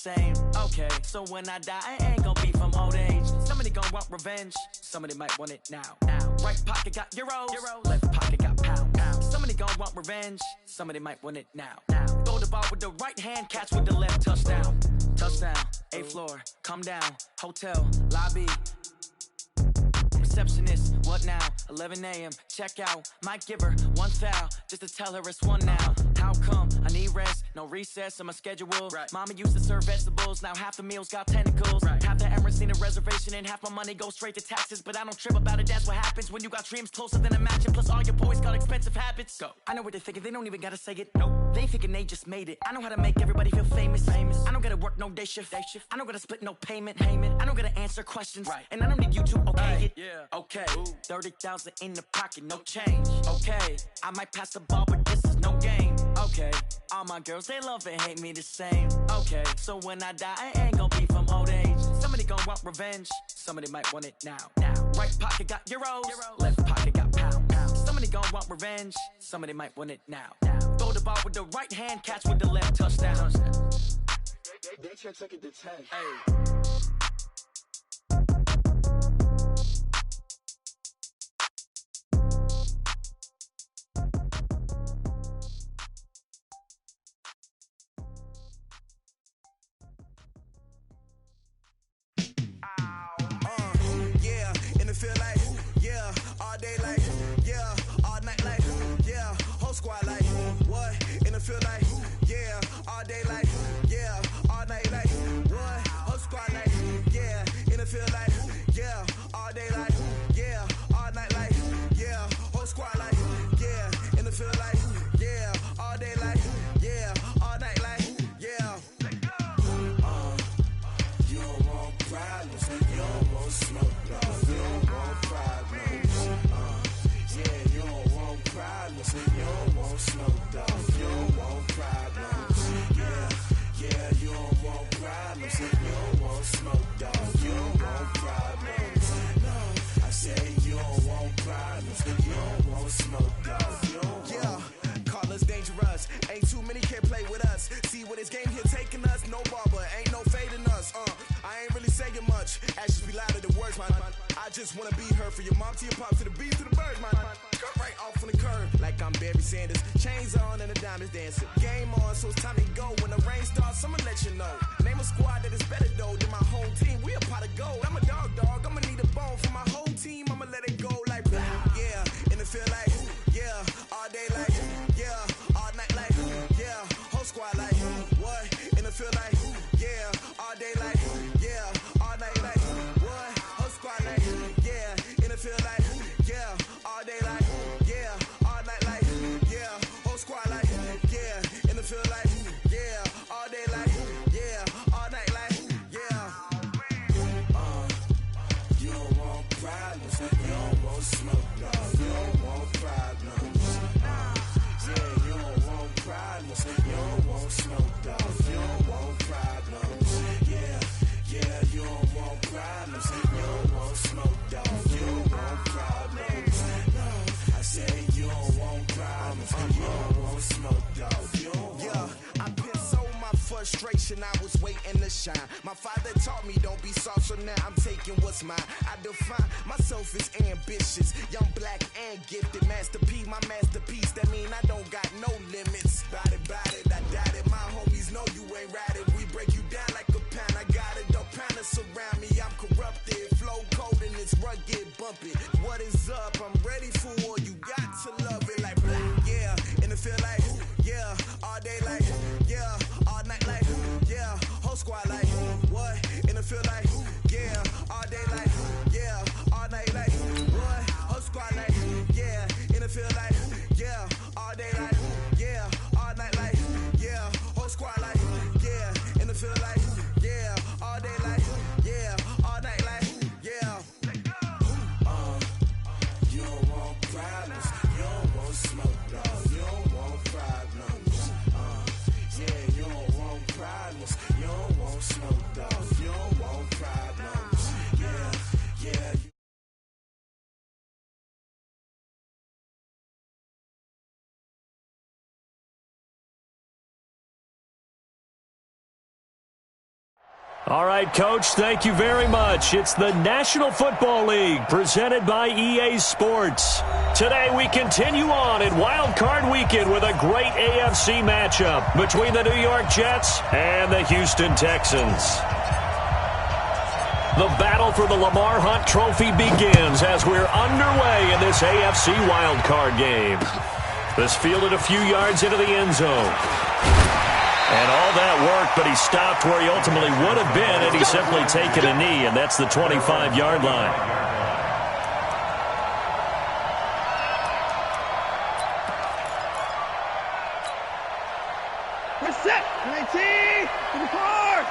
same. Okay, so when I die, I ain't gon' be from old age. Somebody gon' want revenge, somebody might want it now. Right pocket got euros, left pocket got pound. Somebody gon' want revenge, somebody might want it now. Throw the ball with the right hand, catch with the left, touchdown. Touchdown, 8th floor, come down, hotel, lobby. Receptionist, what now? 11 a.m. check out. Might give her one foul just to tell her it's one now. How come? I need rest, no recess in my schedule. Mama used to serve vegetables, now half the meals got tentacles. Half the Emirates need a reservation and half my money goes straight to taxes. But I don't trip about it, that's what happens when you got dreams closer than imagine. Plus all your boys got expensive habits. Go. I know what they're thinking, they don't even gotta say it. Nope. They thinking they just made it. I know how to make everybody feel famous. I don't gotta work no day shift. I don't gotta split no payment. I don't gotta answer questions. And I don't need you to okay it. Okay, 30,000 in the pocket, no change. Okay, I might pass the ball, but this is no game. Okay, all my girls, they love and hate me the same. Okay, so when I die, I ain't gon' be from old age. Somebody gon' want revenge, somebody might want it now. Right pocket got euros, left pocket got pound. Somebody gon' want revenge, somebody might want it now. Throw the ball with the right hand, catch with the left, touchdown. They check it to 10. Hey. Feel like, yeah, all day like, yeah, all night like, yeah, whole squad like, what, in the feel like, yeah, all day like, yeah, all night like, what, whole squad like, yeah, in the feel like, yeah, all day like, yeah, all night like, yeah, whole squad like, yeah, in the feel like, yeah, all day like, yeah, all night like, yeah. You don't want problems, you don't want smoke, dog. You don't want problems. Yeah, you don't want problems. You don't want smoke, dog. You don't want problems. Yeah, you don't want problems. You don't want smoke, dog. You don't want problems. No, I say you don't want problems. You don't want smoke, dog. You don't want. Call us dangerous. Ain't too many can play with us. See what this game here taking us. No barber, ain't no fading us. I ain't really saying much. Actions be louder than words, man. I just wanna be heard from your mom to your pop to the beat to the birds, man. Cut right off on the curb like I'm Barry Sanders. Chains on and the diamonds dancing. Game on, so it's time to go. When the rain starts, I'ma let you know. Name a squad that is better though than my home team. We a pot of gold. I'm a dog. I'ma need a bone for my whole team. I'ma let it go like blah. Yeah, and it feel like yeah, all day like yeah, all night like yeah, whole squad like what? And it feel like yeah, all day like yeah, all night like what? Whole squad like yeah, and it feel like yeah, all day like yeah, all night like yeah, whole squad like yeah, and it feel like yeah, all day like yeah, all night like yeah. You don't want problems, you don't want smoke, dog. You don't want problems. Yeah, you don't want problems, you don't want smoke, dog. You don't want problems. Yeah, you don't want problems, you don't want smoke, dog. You don't want problems. No, I say you don't want problems, you don't want smoke, dog. You don't want. I pissed so my frustration, I was waiting to shine. My father taught me don't be soft, so now I'm taking what's mine. I define myself as ambitious, young, black, and gifted. Master P, my masterpiece. That mean I don't got no limits. Bout it, I doubt it. My homies know you ain't ratted. We break you down like a pound. I got it, dog pounders surround me. I'm corrupted, flow cold and it's rugged, bumpy. What is up? I'm ready for war. You got to love it like blah. Yeah, and it feel like yeah, all day like yeah, all night like yeah, whole squad like what? And it feel like yeah, all day like yeah, all night like what? Whole squad like yeah, and it feel like yeah, all day like yeah, all night like yeah, whole squad like yeah, and it feel like yeah, all day like yeah, all night like yeah. You don't want problems, you don't want smoke, dog. You don't want problems. Yeah, you don't want problems, you don't want smoke, dog. You don't want problems. Yeah. All right, Coach, thank you very much. It's the National Football League presented by EA Sports. Today we continue on in Wild Card Weekend with a great AFC matchup between the New York Jets and the Houston Texans. The battle for the Lamar Hunt Trophy begins as we're underway in this AFC Wild Card game. This fielded a few yards into the end zone. And all that work, but he stopped where he ultimately would have been had he simply taken a knee, and that's the 25-yard line. We're set. 19 to the car.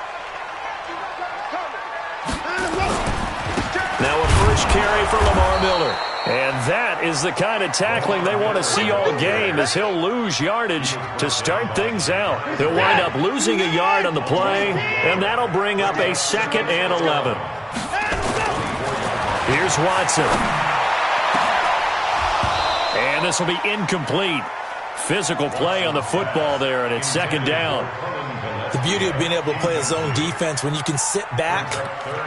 Now a first carry for Lamar Miller. And that is the kind of tackling they want to see all game, as he'll lose yardage to start things out. He'll wind up losing a yard on the play, and that'll bring up a 2nd and 11. Here's Watson. And this will be incomplete. Physical play on the football there, and it's 2nd down. The beauty of being able to play a zone defense when you can sit back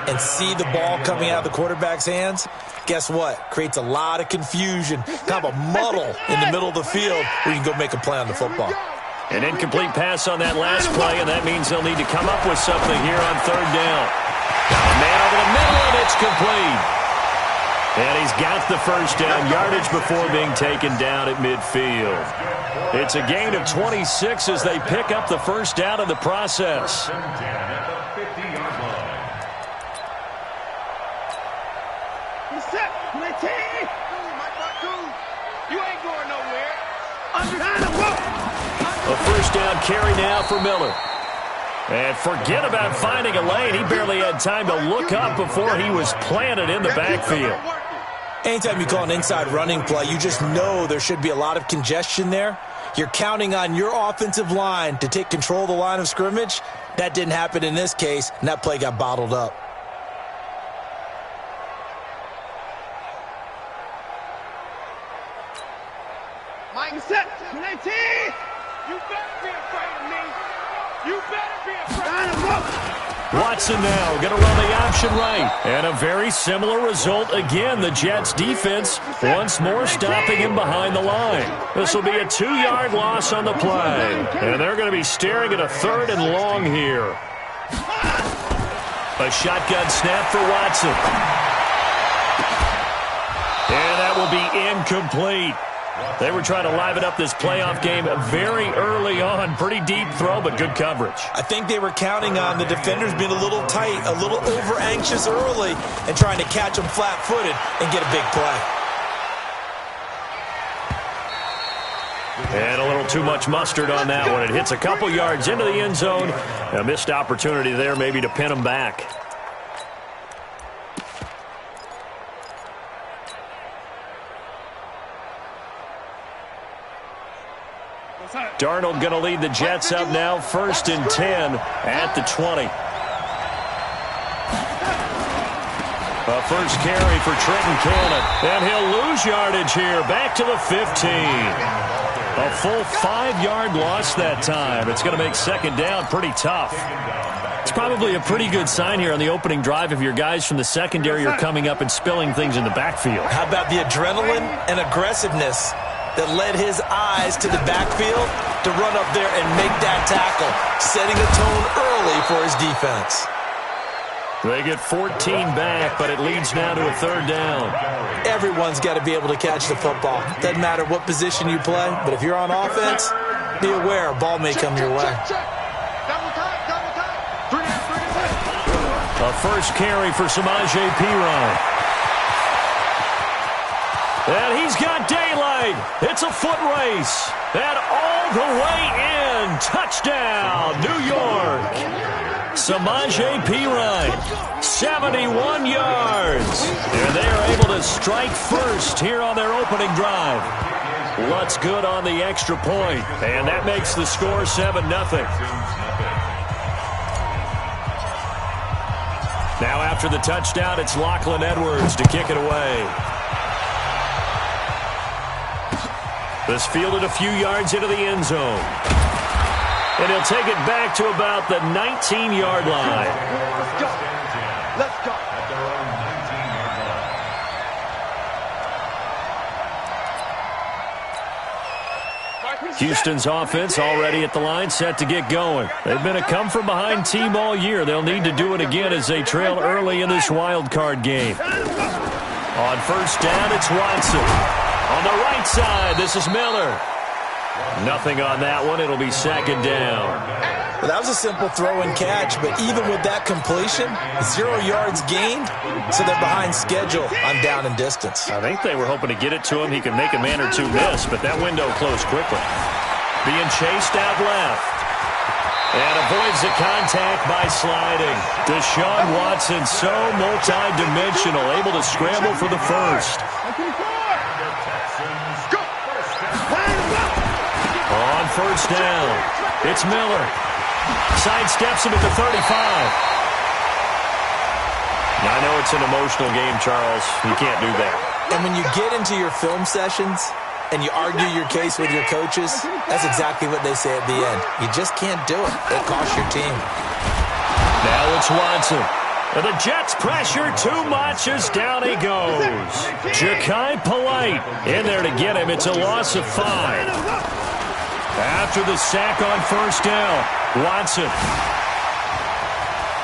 and see the ball coming out of the quarterback's hands, guess what? Creates a lot of confusion, kind of a muddle in the middle of the field where you can go make a play on the football. An incomplete pass on that last play, and that means they'll need to come up with something here on 3rd down. Got a man over the middle, and it's complete. And he's got the first down yardage before being taken down at midfield. It's a gain of 26 as they pick up the first down in the process. He's set. 19. You ain't going nowhere. A first down carry now for Miller. And forget about finding a lane. He barely had time to look up before he was planted in the backfield. Anytime you call an inside running play, you just know there should be a lot of congestion there. You're counting on your offensive line to take control of the line of scrimmage. That didn't happen in this case, and that play got bottled up. Mike is set. 19. You better be afraid of me. You better be afraid of me. Watson now going to run the option right. And a very similar result again. The Jets defense once more stopping him behind the line. This will be a 2-yard loss on the play. And they're going to be staring at a 3rd and long here. A shotgun snap for Watson. And that will be incomplete. They were trying to liven up this playoff game very early on. Pretty deep throw, but good coverage. I think they were counting on the defenders being a little tight, a little over-anxious early, and trying to catch them flat-footed and get a big play. And a little too much mustard on that one. It hits a couple yards into the end zone. A missed opportunity there maybe to pin them back. Darnold going to lead the Jets up now, 1st and 10 at the 20. A first carry for Trenton Cannon, and he'll lose yardage here, back to the 15. A full 5-yard loss that time. It's going to make 2nd down pretty tough. It's probably a pretty good sign here on the opening drive if your guys from the secondary are coming up and spilling things in the backfield. How about the adrenaline and aggressiveness that led his eyes to the backfield to run up there and make that tackle, setting a tone early for his defense. They get 14 back, but it leads now to a 3rd down. Everyone's got to be able to catch the football. Doesn't matter what position you play, but if you're on offense, be aware a ball may come your way. A first carry for Samaje Perine. And he's got daylight. It's a foot race. And all the way in. Touchdown, New York. Samaje Perine, 71 yards. And they are able to strike first here on their opening drive. Lutz good on the extra point. And that makes the score 7-0. Now after the touchdown, it's Lachlan Edwards to kick it away. This fielded a few yards into the end zone. And he'll take it back to about the 19-yard line. Let's go. Let's go. Houston's offense already at the line, set to get going. They've been a come-from-behind team all year. They'll need to do it again as they trail early in this wild card game. On first down, it's Watson. On the right side, this is Miller. Nothing on that one. It'll be second down. Well, that was a simple throw and catch, but even with that completion, 0 yards gained, so they're behind schedule on down and distance. I think they were hoping to get it to him. He could make a man or two miss, but that window closed quickly. Being chased out left. And avoids the contact by sliding. Deshaun Watson, so multi-dimensional, able to scramble for the first. On first down, it's Miller. Sidesteps him at the 35. Now, I know it's an emotional game, Charles. You can't do that. And when you get into your film sessions and you argue your case with your coaches, that's exactly what they say at the end. You just can't do it. It costs your team. Now it's Watson. And the Jets pressure too much as down he goes. Ja'Kai Polite in there to get him. It's a loss of 5. After the sack on first down, Watson.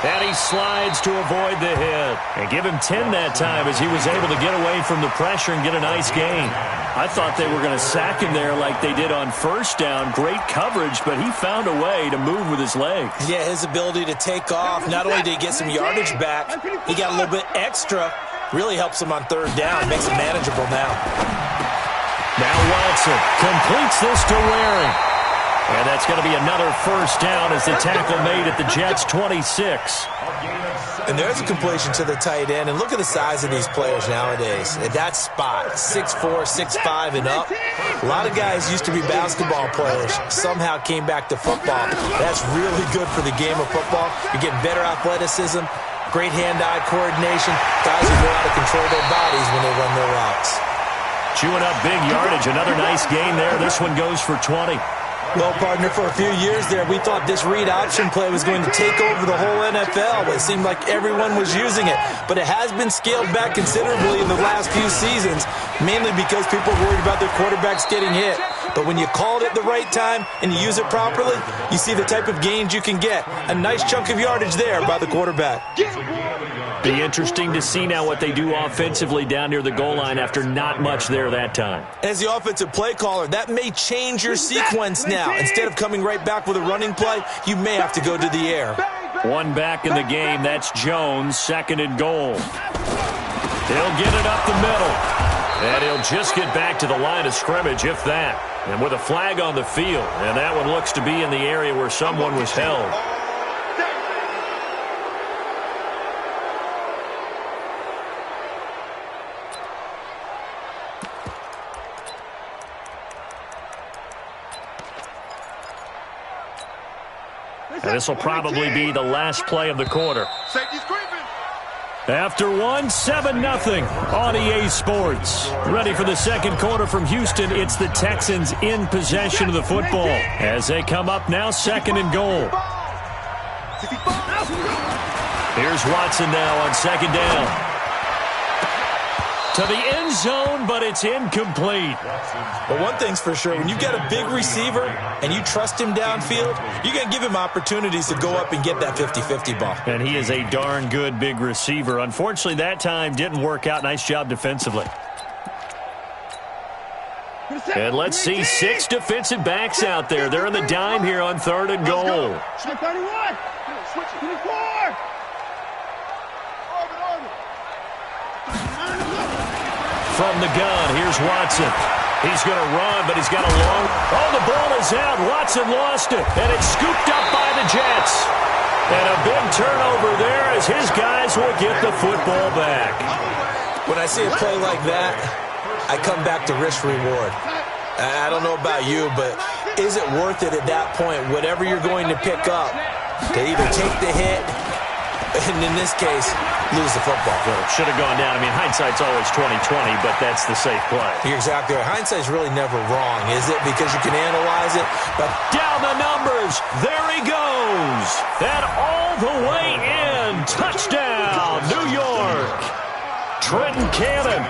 And he slides to avoid the hit. And give him 10 that time as he was able to get away from the pressure and get a nice gain. I thought they were going to sack him there like they did on first down. Great coverage, but he found a way to move with his legs. Yeah, his ability to take off, not only did he get some yardage back, he got a little bit extra. Really helps him on third down. Makes it manageable now. Now Watson completes this to Waring. And that's going to be another first down as the tackle made at the Jets' 26. And there's a completion to the tight end. And look at the size of these players nowadays. At that spot, 6'4", 6'5", and up. A lot of guys used to be basketball players. Somehow came back to football. That's really good for the game of football. You're getting better athleticism, great hand-eye coordination. Guys who know how to control their bodies when they run their routes. Chewing up big yardage. Another nice gain there. This one goes for 20. Well, partner, for a few years there, we thought this read option play was going to take over the whole NFL. It seemed like everyone was using it. But it has been scaled back considerably in the last few seasons, mainly because people are worried about their quarterbacks getting hit. But when you call it at the right time and you use it properly, you see the type of gains you can get. A nice chunk of yardage there by the quarterback. Be interesting to see now what they do offensively down near the goal line after not much there that time. As the offensive play caller, that may change your sequence now. Instead of coming right back with a running play, you may have to go to the air. One back in the game. That's Jones, second and goal. He'll get it up the middle. And he'll just get back to the line of scrimmage, if that. And with a flag on the field. And that one looks to be in the area where someone was held. And this will probably be the last play of the quarter. After one, 7-0 on EA Sports. Ready for the second quarter from Houston. It's the Texans in possession of the football as they come up now, second and goal. Here's Watson now on second down. To the end zone, but it's incomplete. But one thing's for sure, when you've got a big receiver and you trust him downfield, you're going to give him opportunities to go up and get that 50-50 ball. And he is a darn good big receiver. Unfortunately, that time didn't work out. Nice job defensively. And let's see 6 defensive backs out there. They're in the dime here on third and goal. From the gun, here's Watson. He's going to run, but he's got a long... Oh, the ball is out. Watson lost it, and it's scooped up by the Jets. And a big turnover there as his guys will get the football back. When I see a play like that, I come back to risk-reward. I don't know about you, but is it worth it at that point, whatever you're going to pick up, to either take the hit and in this case, lose the football. Should have gone down. I mean, hindsight's always 20/20, but that's the safe play. You're exactly right. Hindsight's really never wrong, is it? Because you can analyze it. But down the numbers. There he goes. And all the way in. Touchdown, New York. Trenton Cannon,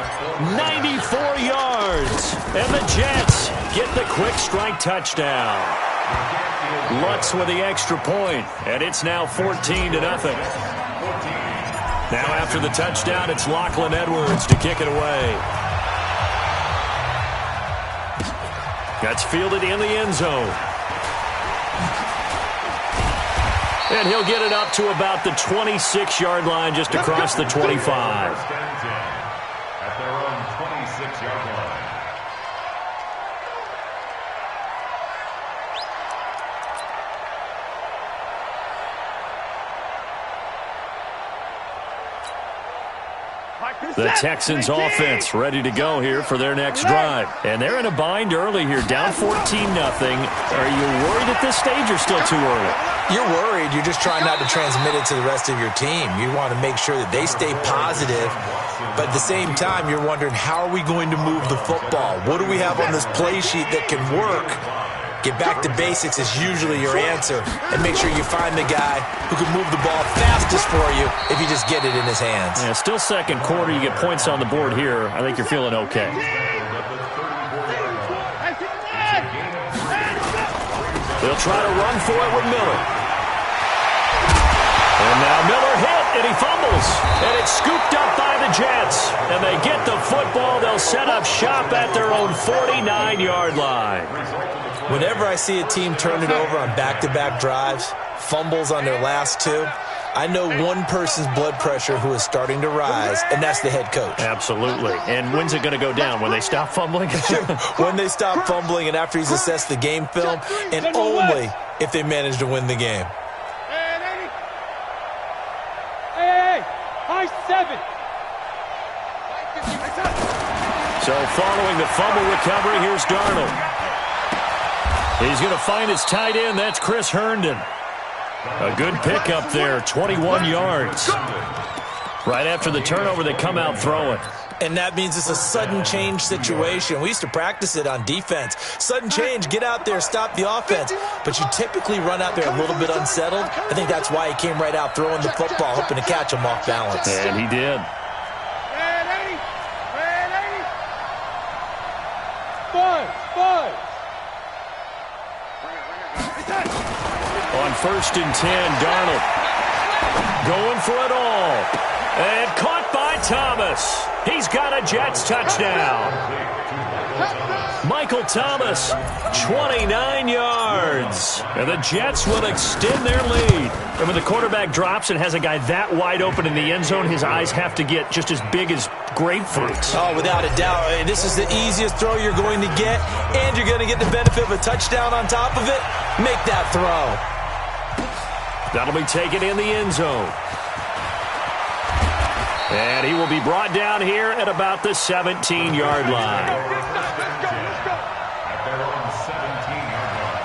94 yards. And the Jets get the quick strike touchdown. Lutz with the extra point, and it's now 14-0. Now after the touchdown, it's Lachlan Edwards to kick it away. That's fielded in the end zone. And he'll get it up to about the 26-yard line, just across the 25. At their own 26-yard line. The Texans offense ready to go here for their next drive. And they're in a bind early here, down 14-0. Are you worried at this stage or still too early? you're worried. You're just trying not to transmit it to the rest of your team. You want to make sure that they stay positive. But at the same time, you're wondering, how are we going to move the football? What do we have on this play sheet that can work? Get back to basics is usually your answer. And make sure you find the guy who can move the ball fastest for you if you just get it in his hands. Yeah, still second quarter. You get points on the board here. I think you're feeling okay. They'll try to run for it with Miller. And now Miller hit, and he fumbles. And it's scooped up by the Jets. And they get the football. They'll set up shop at their own 49-yard line. Whenever I see a team turn it over on back-to-back drives, fumbles on their last two, I know one person's blood pressure who is starting to rise, and that's the head coach. Absolutely. And when's it going to go down? When they stop fumbling? When they stop fumbling and after he's assessed the game film, and only if they manage to win the game. Hey, high 7. So following the fumble recovery, here's Darnold. He's going to find his tight end. That's Chris Herndon. A good pickup there, 21 yards. Right after the turnover, they come out throwing. And that means it's a sudden change situation. We used to practice it on defense. Sudden change, get out there, stop the offense. But you typically run out there a little bit unsettled. I think that's why he came right out throwing the football, hoping to catch him off balance. And he did. On 1st and 10, Darnold going for it all. And caught by Thomas. He's got a Jets touchdown. Michael Thomas, 29 yards. And the Jets will extend their lead. And when the quarterback drops and has a guy that wide open in the end zone, his eyes have to get just as big as grapefruits. Oh, without a doubt. This is the easiest throw you're going to get, and you're going to get the benefit of a touchdown on top of it. Make that throw. That'll be taken in the end zone. And he will be brought down here at about the 17-yard line. At their own 17-yard line.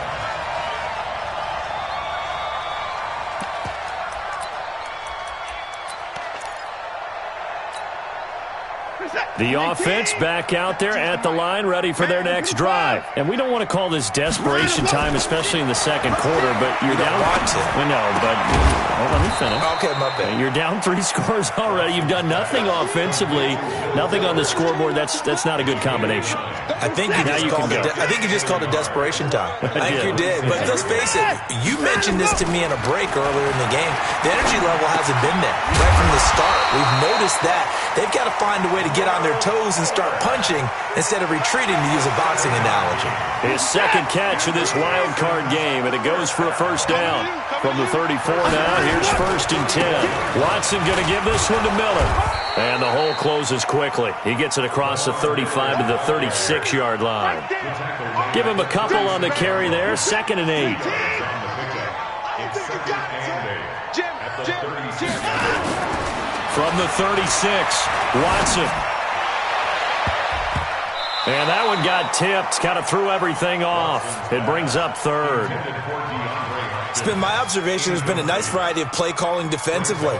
The offense back out there at the line, ready for their next drive. And we don't want to call this desperation time, especially in the second quarter, but you're down. We know, but let me finish. Okay, my bad. You're down 3 scores already. You've done nothing offensively, nothing on the scoreboard. That's not a good combination. I think you just called it desperation time. I think you did. But let's face it, you mentioned this to me in a break earlier in the game. The energy level hasn't been there right from the start. We've noticed that. They've got to find a way to get on their toes and start punching instead of retreating, to use a boxing analogy. His second catch of this wild card game, and it goes for a first down. From the 34 now, here's 1st and 10. Watson going to give this one to Miller. And the hole closes quickly. He gets it across the 35 to the 36-yard line. Give him a couple on the carry there. 2nd and 8. From the 36, Watson. And that one got tipped. Kind of threw everything off. It brings up 3rd. It's been my observation there's been a nice variety of play calling defensively.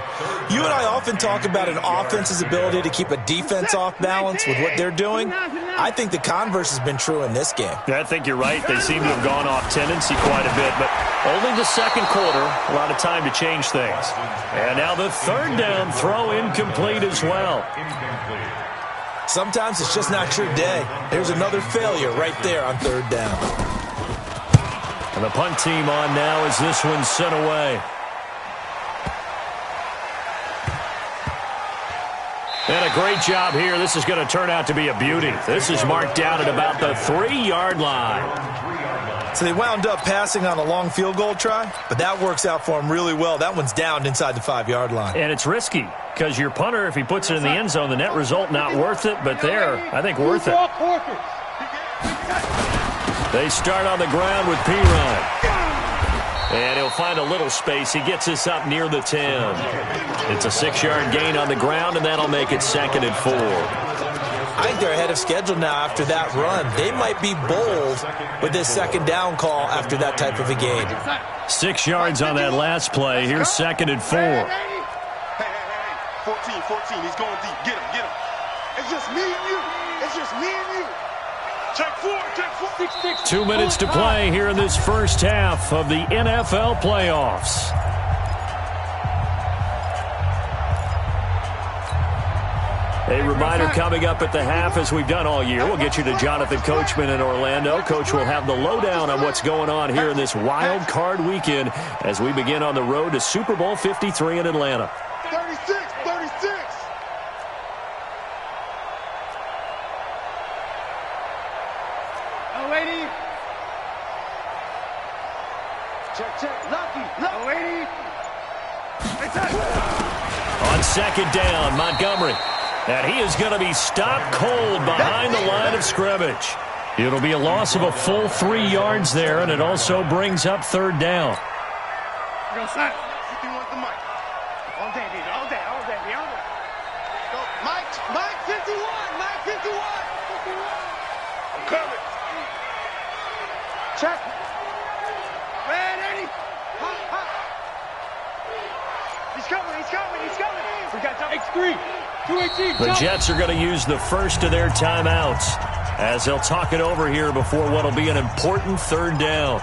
You and I often talk about an offense's ability to keep a defense off balance with what they're doing. I think the converse has been true in this game. Yeah, I think you're right. They seem to have gone off tendency quite a bit, but only the second quarter, a lot of time to change things. And now the third down throw incomplete as well. Sometimes it's just not your day. There's another failure right there on third down. And the punt team on now as this one's sent away. And a great job here. This is going to turn out to be a beauty. This is marked down at about the 3-yard line. So they wound up passing on a long field goal try, but that works out for them really well. That one's down inside the 5-yard line. And it's risky because your punter, if he puts it in the end zone, the net result not worth it, but there, I think worth it. They start on the ground with Pirine. And he'll find a little space. He gets us up near the 10. It's a 6-yard gain on the ground, and that'll make it 2nd and 4. I think they're ahead of schedule now after that run. They might be bold with this second down call after that type of a game. 6 yards on that last play. Here's 2nd and 4. Hey, 14, he's going deep. Get him. It's just me and you. Check 4. 2 minutes to play here in this first half of the NFL playoffs. A reminder coming up at the half, as we've done all year. We'll get you to Jonathan Coachman in Orlando. Coach will have the lowdown on what's going on here in this wild card weekend as we begin on the road to Super Bowl 53 in Atlanta. 36. Oh, lady. Check. Lucky. Oh, lady. On second down, Montgomery. And he is going to be stopped cold behind the line of scrimmage. It'll be a loss of a full 3 yards there, and it also brings up third down. Go, son. You want the mic. All day, baby. All day. Go, Mike 51. I'm coming. Check. Ready. Hot. He's coming. We got time. X3. 218. The Jets are going to use the first of their timeouts as they'll talk it over here before what will be an important third down.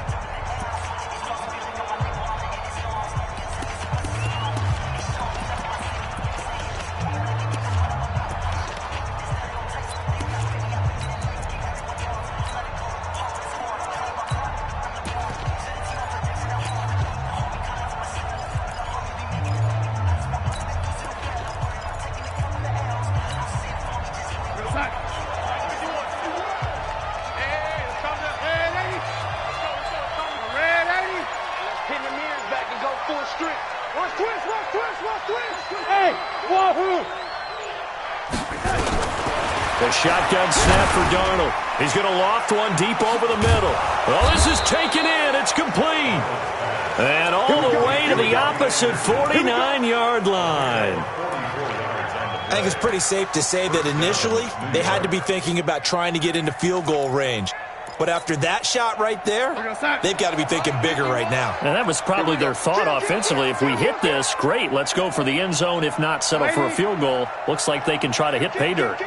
The shotgun snap for Darnold. He's going to loft one deep over the middle. Well, this is taken in. It's complete. And all the way to the opposite 49-yard line. I think it's pretty safe to say that initially they had to be thinking about trying to get into field goal range. But after that shot right there, they've got to be thinking bigger right now. And that was probably their thought offensively. If we hit this, great. Let's go for the end zone. If not, settle for a field goal. Looks like they can try to hit pay dirt.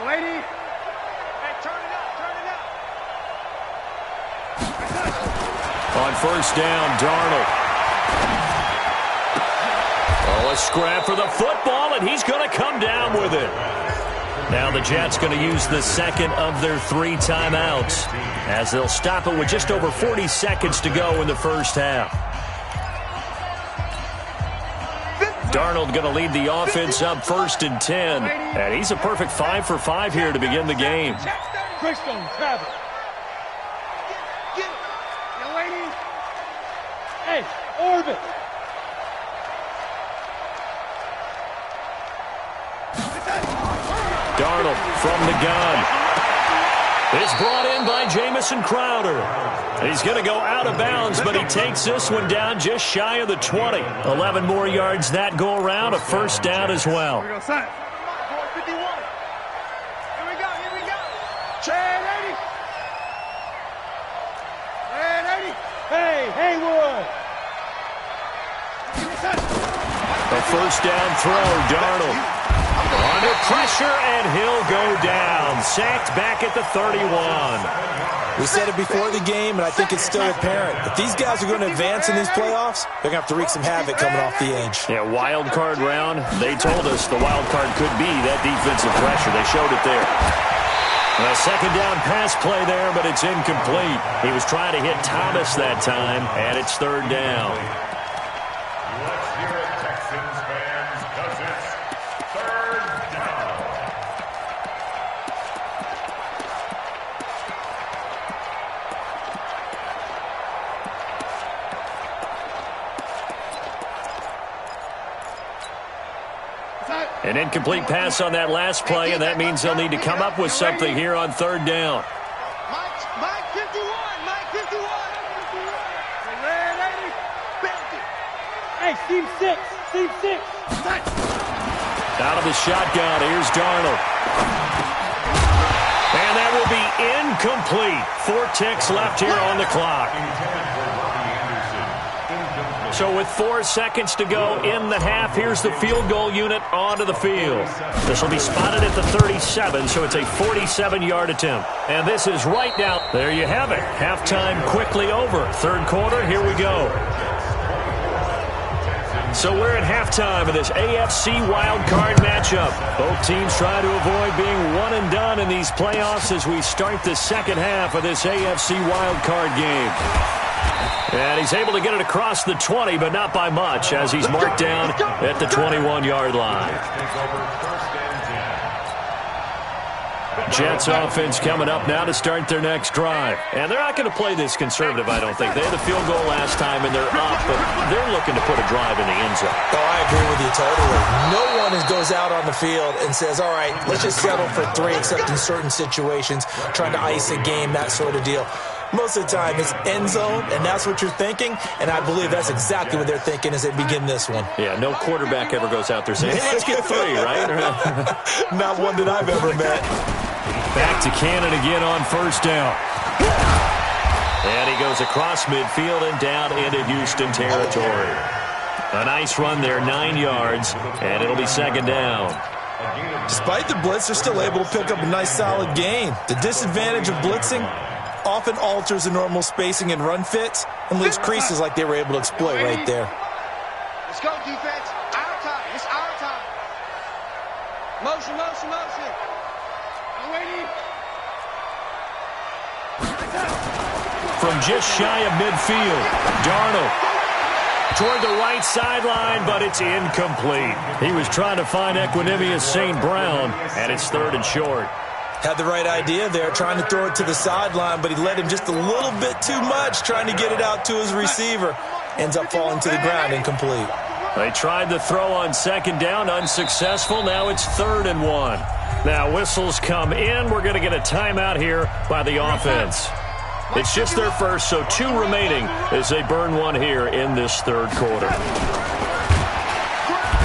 On first down, Darnold. Oh, a scrap for the football, and he's going to come down with it. Now the Jets going to use the second of their 3 timeouts as they'll stop it with just over 40 seconds to go in the first half. Darnold going to lead the offense up 1st and 10, and he's a perfect 5 for 5 here to begin the game. Hey, orbit. Darnold from the gun. It's brought in by Jamison Crowder. He's going to go out of bounds, but he takes this one down just shy of the 20. 11 more yards that go around, a first down as well. Here we go, son. 51. Here we go. Chad 80. Hey, Haywood. A first down throw, Darnold. Under pressure, and he'll go down. Sacked back at the 31. We said it before the game, and I think it's still apparent. If these guys are going to advance in these playoffs, they're going to have to wreak some havoc coming off the edge. Yeah, wild card round. They told us the wild card could be that defensive pressure. They showed it there. A second down pass play there, but it's incomplete. He was trying to hit Thomas that time, and it's third down. Let's hear it, Texans fans, because it's third down. An incomplete pass on that last play, and that means they'll need to come up with something here on third down. Mike 51, Mike 51. Hey, Steve 6, Steve 6. Out of the shotgun, here's Darnold. And that will be incomplete. 4 ticks left here on the clock. So with 4 seconds to go in the half, here's the field goal unit onto the field. This will be spotted at the 37, so it's a 47-yard attempt. And this is right down. There you have it. Halftime quickly over. Third quarter, here we go. So we're at halftime of this AFC wildcard matchup. Both teams trying to avoid being one and done in these playoffs as we start the second half of this AFC wildcard game. And he's able to get it across the 20, but not by much, as he's marked down at the 21-yard line. Jets offense coming up now to start their next drive. And they're not going to play this conservative, I don't think. They had the field goal last time, and they're up, but they're looking to put a drive in the end zone. Oh, I agree with you totally. No one goes out on the field and says, all right, let's just settle for 3, except in certain situations, trying to ice a game, that sort of deal. Most of the time, it's end zone, and that's what you're thinking, and I believe that's exactly what they're thinking as they begin this one. Yeah, no quarterback ever goes out there saying, hey, let's get 3, right? Not one that I've ever met. Back to Cannon again on first down. And he goes across midfield and down into Houston territory. A nice run there, 9 yards, and it'll be second down. Despite the blitz, they're still able to pick up a nice solid gain. The disadvantage of blitzing often alters the normal spacing and run fits and leaves creases like they were able to exploit right there. Let's go, defense. Our time. It's our time. Motion, motion, motion. I'm waiting. From just shy of midfield, Darnold toward the right sideline, but it's incomplete. He was trying to find Equanimeous St. Brown, and it's third and short. Had the right idea there, trying to throw it to the sideline, but he led him just a little bit too much, trying to get it out to his receiver. Ends up falling to the ground, incomplete. They tried the throw on second down, unsuccessful. Now it's 3rd and 1. Now whistles come in. We're going to get a timeout here by the offense. It's just their first, so 2 remaining as they burn one here in this third quarter.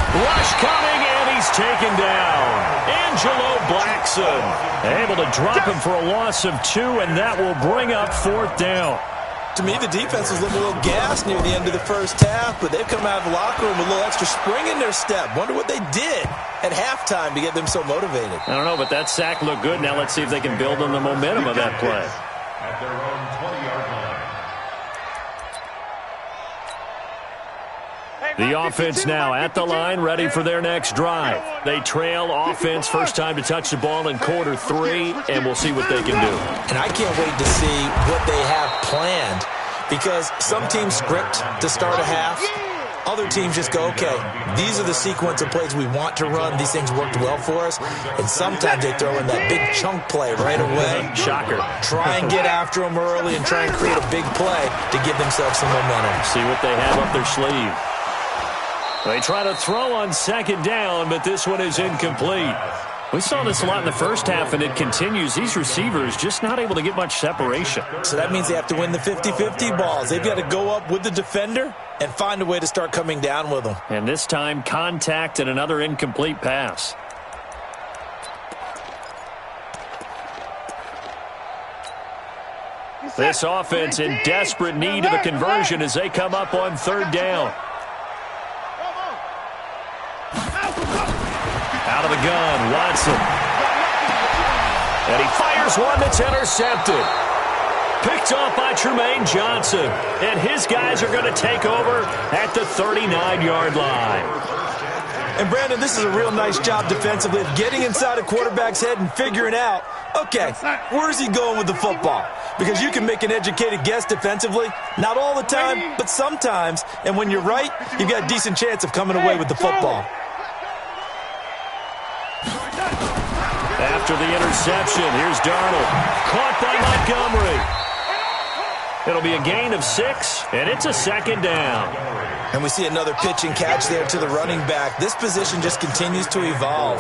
Rush coming, and he's taken down. Angelo Blackson able to drop him for a loss of 2, and that will bring up 4th down. To me, the defense was looking a little gassed near the end of the first half, but they've come out of the locker room with a little extra spring in their step. Wonder what they did at halftime to get them so motivated. I don't know, but that sack looked good. Now let's see if they can build on the momentum of that play. At their own 20-yard line. The offense now at the line, ready for their next drive. They trail offense, first time to touch the ball in quarter 3, and we'll see what they can do. And I can't wait to see what they have planned, because some teams script to start a half. Other teams just go, okay, these are the sequence of plays we want to run. These things worked well for us. And sometimes they throw in that big chunk play right away. Shocker. Try and get after them early and try and create a big play to give themselves some momentum. See what they have up their sleeve. They try to throw on second down, but this one is incomplete. We saw this a lot in the first half, and it continues. These receivers just not able to get much separation. So that means they have to win the 50-50 balls. They've got to go up with the defender and find a way to start coming down with them. And this time, contact and another incomplete pass. This offense in desperate need of a conversion as they come up on third down. Out of the gun, Watson. And he fires one that's intercepted. Picked off by Tremaine Johnson. And his guys are going to take over at the 39-yard line. And, Brandon, this is a real nice job defensively of getting inside a quarterback's head and figuring out, okay, where's he going with the football? Because you can make an educated guess defensively. Not all the time, but sometimes. And when you're right, you've got a decent chance of coming away with the football. After the interception, here's Darnold. Caught by Montgomery. It'll be a gain of 6, and it's a second down. And we see another pitch and catch there to the running back. This position just continues to evolve.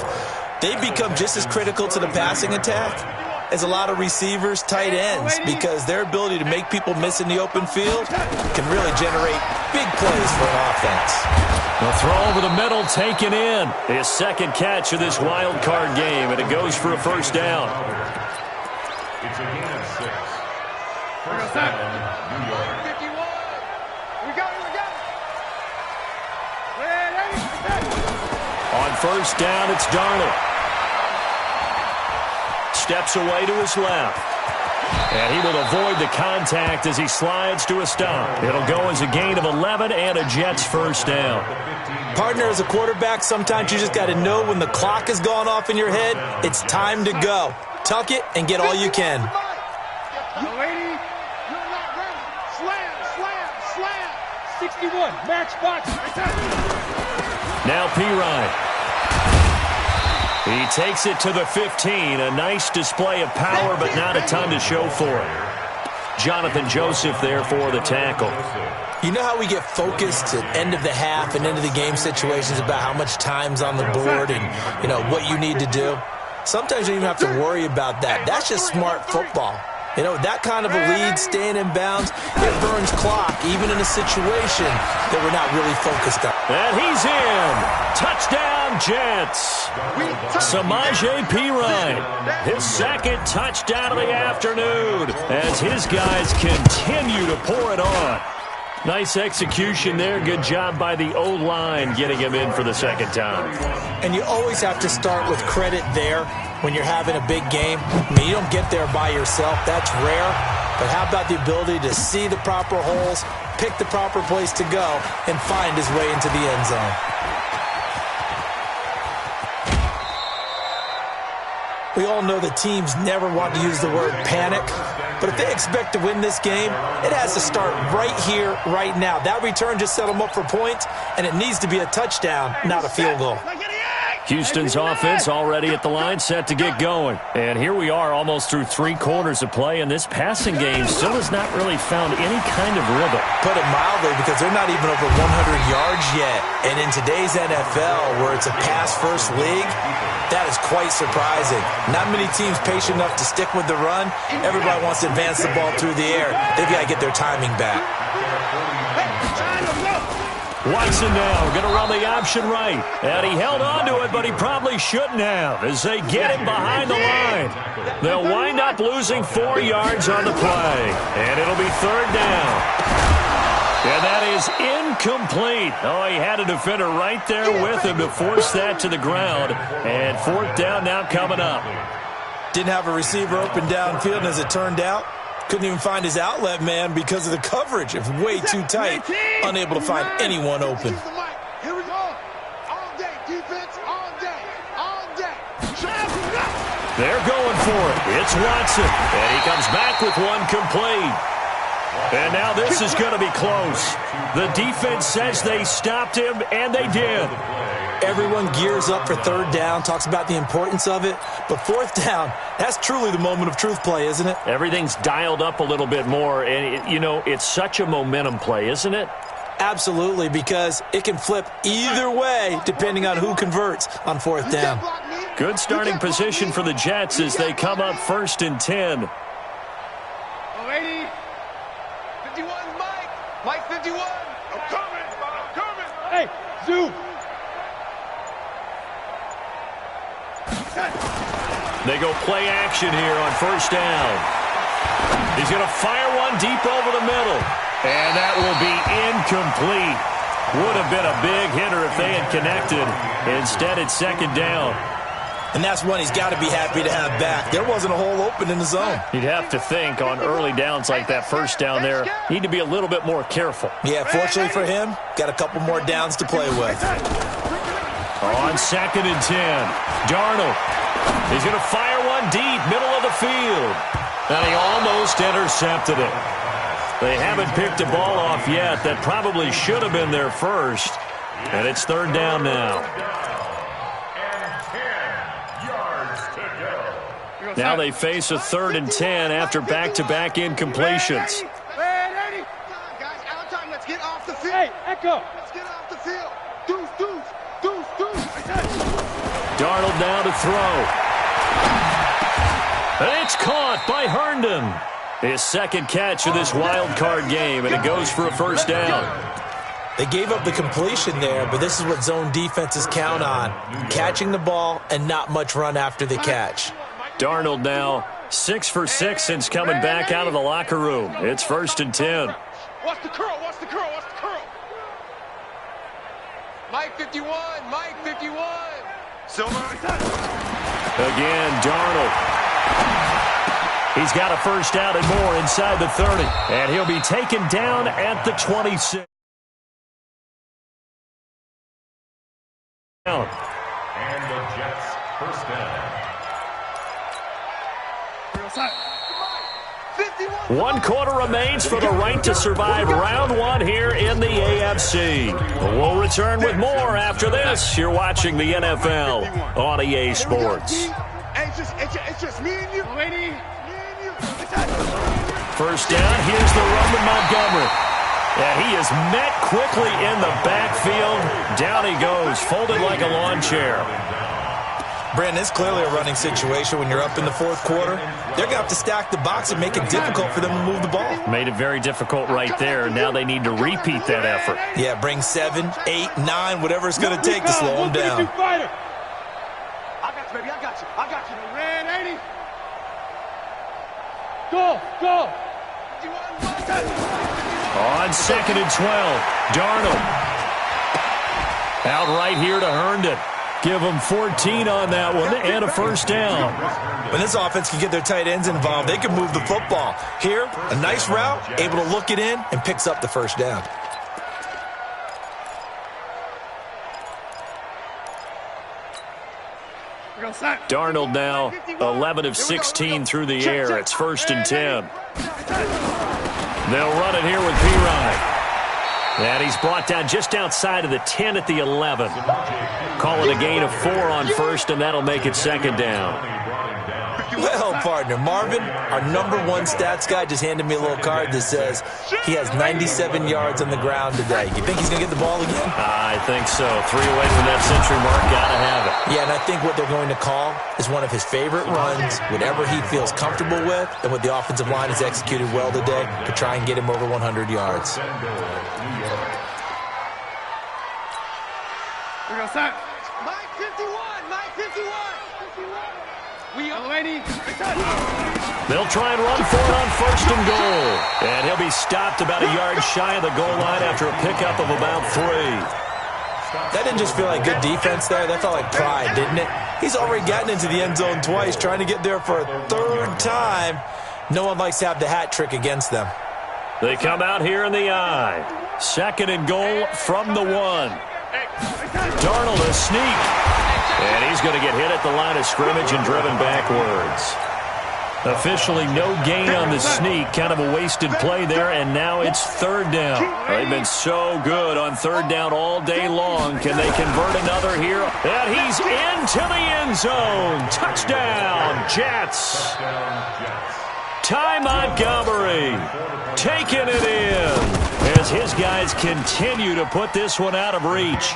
They've become just as critical to the passing attack as a lot of receivers, tight ends, because their ability to make people miss in the open field can really generate big plays for an offense. The throw over the middle taken in. His second catch of this wild card game, and it goes for a first down. It's a gain of 6. First down, New York. 51. We got it. On first down, it's Darnold. Steps away to his left. And he will avoid the contact as he slides to a stop. It'll go as a gain of 11 and a Jets first down. Partner, as a quarterback, sometimes you just got to know when the clock has gone off in your head, it's time to go. Tuck it and get all you can. Lady, you're not ready. Slam. 61, matchbox. Now Pirine. He takes it to the 15. A nice display of power, but not a ton to show for it. Jonathan Joseph there for the tackle. You know how we get focused at end of the half and into the game situations about how much time's on the board and, what you need to do? Sometimes you don't even have to worry about that. That's just smart football. That kind of a lead, staying in bounds, it burns clock, even in a situation that we're not really focused on. And he's in. Touchdown, Jets. Samaje Perine, his second touchdown of the afternoon as his guys continue to pour it on. Nice execution there. Good job by the O-line getting him in for the second time. And you always have to start with credit there when you're having a big game. You don't get there by yourself. That's rare. But how about the ability to see the proper holes, pick the proper place to go, and find his way into the end zone? We all know that teams never want to use the word panic, but if they expect to win this game, it has to start right here, right now. That return just set them up for points, and it needs to be a touchdown, not a field goal. Houston's offense already at the line, set to get going. And here we are almost through 3 quarters of play, and this passing game still has not really found any kind of rhythm. Put it mildly, because they're not even over 100 yards yet. And in today's NFL, where it's a pass-first league, that is quite surprising. Not many teams patient enough to stick with the run. Everybody wants to advance the ball through the air. They've got to get their timing back. Watson now going to run the option right. And he held on to it, but he probably shouldn't have as they get him behind the line. They'll wind up losing 4 yards on the play. And it'll be third down. And that is incomplete. Oh, he had a defender right there with him to force that to the ground. And fourth down now coming up. Didn't have a receiver open downfield, and as it turned out, couldn't even find his outlet man because of the coverage. It was way too tight. Unable to find anyone open. Here we go. All day, defense, all day, all day. They're going for it. It's Watson. And he comes back with one complete. And now this is going to be close. The defense says they stopped him, and they did. Everyone gears up for third down, talks about the importance of it. But fourth down, that's truly the moment of truth play, isn't it? Everything's dialed up a little bit more. And, it's such a momentum play, isn't it? Absolutely, because it can flip either way depending on who converts on fourth down. Good starting position for the Jets as they come up 1st and 10. 51, Mike 51. I'm coming. Hey, Zoo. They go play action here on first down. He's going to fire one deep over the middle. And that will be incomplete. Would have been a big hitter if they had connected. Instead, it's second down. And that's one he's got to be happy to have back. There wasn't a hole open in the zone. You'd have to think on early downs like that first down there, need to be a little bit more careful. Yeah, fortunately for him, got a couple more downs to play with. On 2nd and 10, Darnold. He's going to fire one deep, middle of the field. And he almost intercepted it. They haven't picked a ball off yet. That probably should have been their first. And it's third down now. Now they face a 3rd and 10 after back-to-back incompletions. Guys, out time. Let's get off the field. Hey, Echo. Let's get off the field. Deuce. Darnold now to throw. And it's caught by Herndon. His second catch of this wild card game, and it goes for a first down. They gave up the completion there, but this is what zone defenses count on. Catching the ball and not much run after the catch. Darnold now 6 for 6 since coming back out of the locker room. It's 1st and 10. Watch the curl. Mike 51. Again, Darnold. He's got a first down and more inside the 30. And he'll be taken down at the 26. And the Jets first down. 1 quarter remains for the right to survive round 1 here in the AFC. We'll return with more after this. You're watching the NFL on EA Sports. It's just me and you. First down, here's the run to Montgomery. And he is met quickly in the backfield. Down he goes, folded like a lawn chair. Brandon, it's clearly a running situation when you're up in the 4th quarter. They're going to have to stack the box and make it difficult for them to move the ball. Made it very difficult right there. Now they need to repeat that effort. Yeah, bring 7, 8, 9, whatever it's going to take to slow them down. I got you, baby. I got you. Red 80. Go. On 2nd and 12, Darnold. Out right here to Herndon. Give them 14 on that one and a first down. When this offense can get their tight ends involved, they can move the football. Here, a nice route, able to look it in, and picks up the first down. Darnold now 11 of 16 through the air. It's 1st and 10. They'll run it here with Pirine. And he's brought down just outside of the 10 at the 11. Call it a gain of 4 on first, and that'll make it second down. Well, partner, Marvin, our #1 stats guy, just handed me a little card that says he has 97 yards on the ground today. You think he's going to get the ball again? I think so. 3 away from that century mark. Got to have it. Yeah, and I think what they're going to call is one of his favorite runs, whatever he feels comfortable with, and what the offensive line has executed well today to try and get him over 100 yards. Mike 51. They'll try and run for it on 1st and goal. And he'll be stopped about a yard shy of the goal line after a pickup of about 3. That didn't just feel like good defense there. That felt like pride, didn't it? He's already gotten into the end zone twice, trying to get there for a 3rd time. No one likes to have the hat trick against them. They come out here in the eye. 2nd and goal from the 1. Darnold a sneak. And he's going to get hit at the line of scrimmage and driven backwards. Officially no gain on the sneak. Kind of a wasted play there, and now it's 3rd down. They've been so good on 3rd down all day long. Can they convert another here? And he's into the end zone. Touchdown, Jets. Ty Montgomery taking it in as his guys continue to put this one out of reach.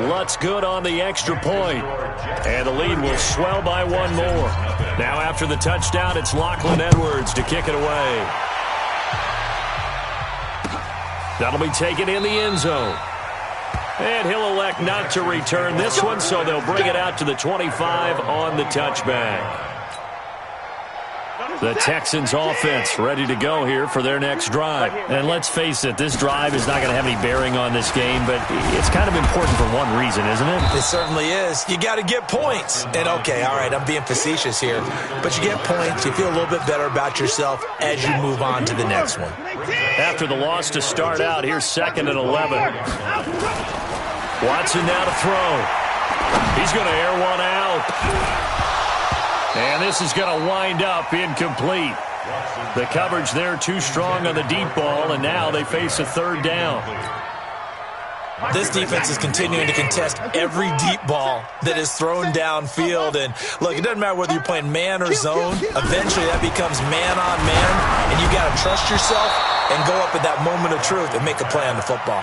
Lutz good on the extra point, and the lead will swell by 1 more. Now after the touchdown, it's Lachlan Edwards to kick it away. That'll be taken in the end zone. And he'll elect not to return this one, so they'll bring it out to the 25 on the touchback. The Texans offense ready to go here for their next drive. And let's face it, this drive is not going to have any bearing on this game, but it's kind of important for one reason, isn't it? It certainly is. You got to get points. And okay, all right, I'm being facetious here, but you get points, you feel a little bit better about yourself as you move on to the next one. After the loss to start out, here's 2nd and 11. Watson now to throw. He's going to air one out. And this is going to wind up incomplete. The coverage there too strong on the deep ball, and now they face a 3rd down. This defense is continuing to contest every deep ball that is thrown downfield. And, look, it doesn't matter whether you're playing man or zone. Eventually that becomes man on man, and you got to trust yourself and go up at that moment of truth and make a play on the football.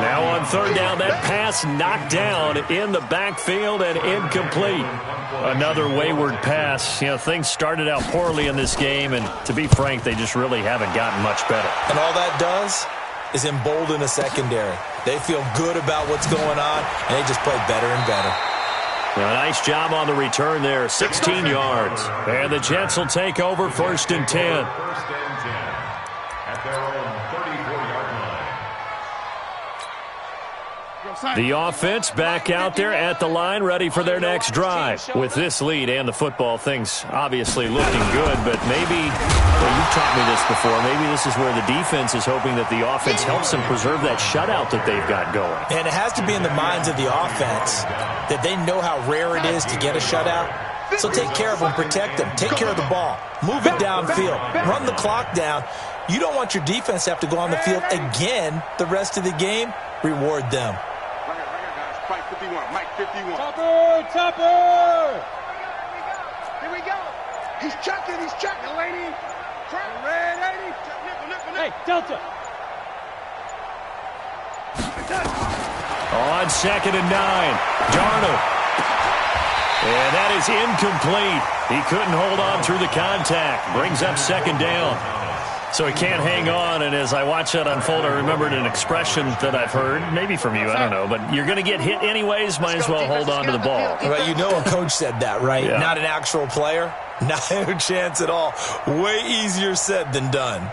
Now on 3rd down, that pass knocked down in the backfield and incomplete. Another wayward pass. You know, things started out poorly in this game, and to be frank, they just really haven't gotten much better. And all that does is embolden a secondary. They feel good about what's going on, and they just play better and better. A nice job on the return there, 16 yards. And the Jets will take over 1st and 10. 1st and 10 at their own 34-yard line. The offense back out there at the line, ready for their next drive. With this lead and the football, things obviously looking good, but maybe, well, you've taught me this before, maybe this is where the defense is hoping that the offense helps them preserve that shutout that they've got going. And it has to be in the minds of the offense that they know how rare it is to get a shutout. So take care of them, protect them, take care of the ball, move it downfield, run the clock down. You don't want your defense to have to go on the field again the rest of the game. Reward them. Mike 51, Mike 51. Topper! Here we go. He's chucking, lady. Red 80. Hey, Delta. On 2nd and 9, Darnold. And that is incomplete. He couldn't hold on through the contact. Brings up 2nd down. So he can't hang on, and as I watch that unfold, I remembered an expression that I've heard, maybe from you, I don't know, but you're going to get hit anyways, might as well hold on to the ball. Well, you know a coach said that, right? Yeah. Not an actual player? Not a chance at all. Way easier said than done.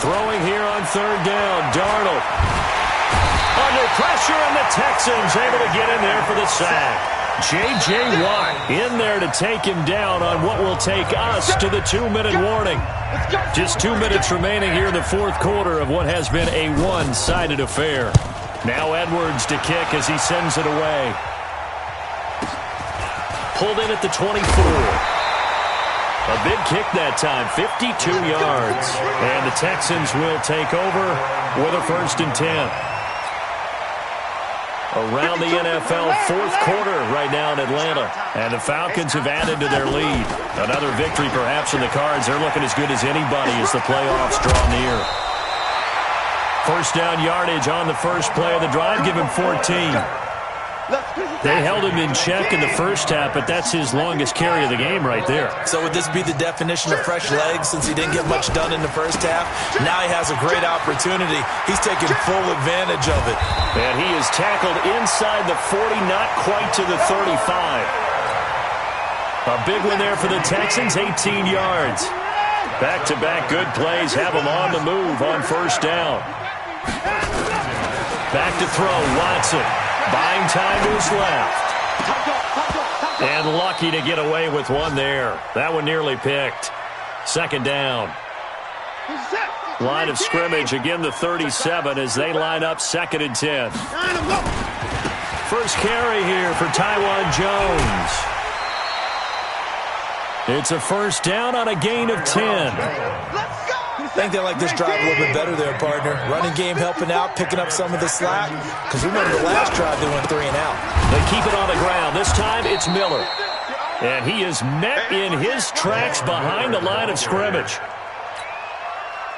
Throwing here on 3rd down, Darnold. Under pressure, and the Texans able to get in there for the sack. J.J. Watt in there to take him down on what will take us to the 2-minute warning. Just 2 minutes remaining here in the 4th quarter of what has been a one-sided affair. Now Edwards to kick as he sends it away. Pulled in at the 24. A big kick that time, 52 yards. And the Texans will take over with a 1st and 10. Around the NFL, 4th quarter right now in Atlanta. And the Falcons have added to their lead. Another victory perhaps in the cards. They're looking as good as anybody as the playoffs draw near. 1st down yardage on the first play of the drive. Give him 14. They held him in check in the first half, but that's his longest carry of the game right there. So would this be the definition of fresh legs since he didn't get much done in the first half? Now he has a great opportunity. He's taking full advantage of it. And he is tackled inside the 40, not quite to the 35. A big one there for the Texans, 18 yards. Back-to-back good plays have them on the move on 1st down. Back to throw, Watson. Buying time to his left. And lucky to get away with one there. That one nearly picked. 2nd down. Line of scrimmage, again the 37 as they line up 2nd and 10. First carry here for Taiwan Jones. It's a 1st down on a gain of 10. I think they like this drive a little bit better there, partner. Running game helping out, picking up some of the slack. Because remember the last drive they went 3 and out. They keep it on the ground. This time it's Miller. And he is met in his tracks behind the line of scrimmage.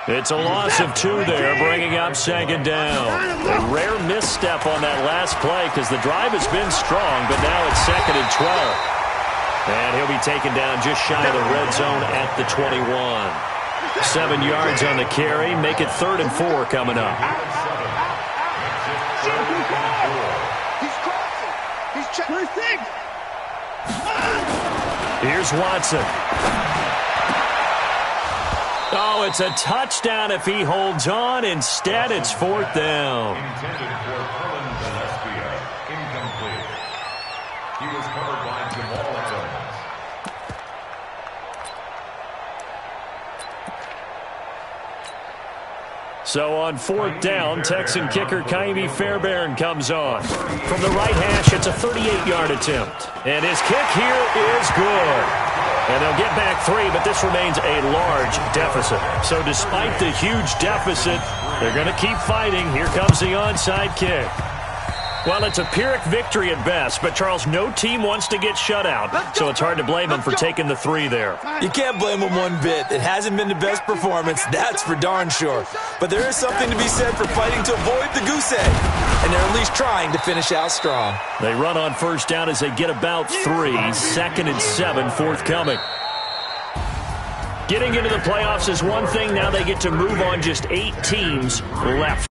It's a loss of 2 there, bringing up 2nd down. A rare misstep on that last play because the drive has been strong, but now it's 2nd and 12. And he'll be taken down just shy of the red zone at the 21. 7 yards on the carry. Make it 3rd and 4 coming up. He's crossing. He's checking. Here's Watson. Oh, it's a touchdown if he holds on. Instead, it's 4th down. Intended for Colin Gillespie. Incomplete. He was covered by Jamal Adams. So on 4th down, Texan kicker Kaimi Fairbairn comes on. From the right hash, it's a 38-yard attempt. And his kick here is good. And they'll get back 3, but this remains a large deficit. So despite the huge deficit, they're going to keep fighting. Here comes the onside kick. Well, it's a Pyrrhic victory at best, but, Charles, no team wants to get shut out, so it's hard to blame them for taking the 3 there. You can't blame them one bit. It hasn't been the best performance, that's for darn sure. But there is something to be said for fighting to avoid the goose egg, and they're at least trying to finish out strong. They run on 1st down as they get about 3, 2nd and 7 forthcoming. Getting into the playoffs is one thing. Now they get to move on just 8 teams left.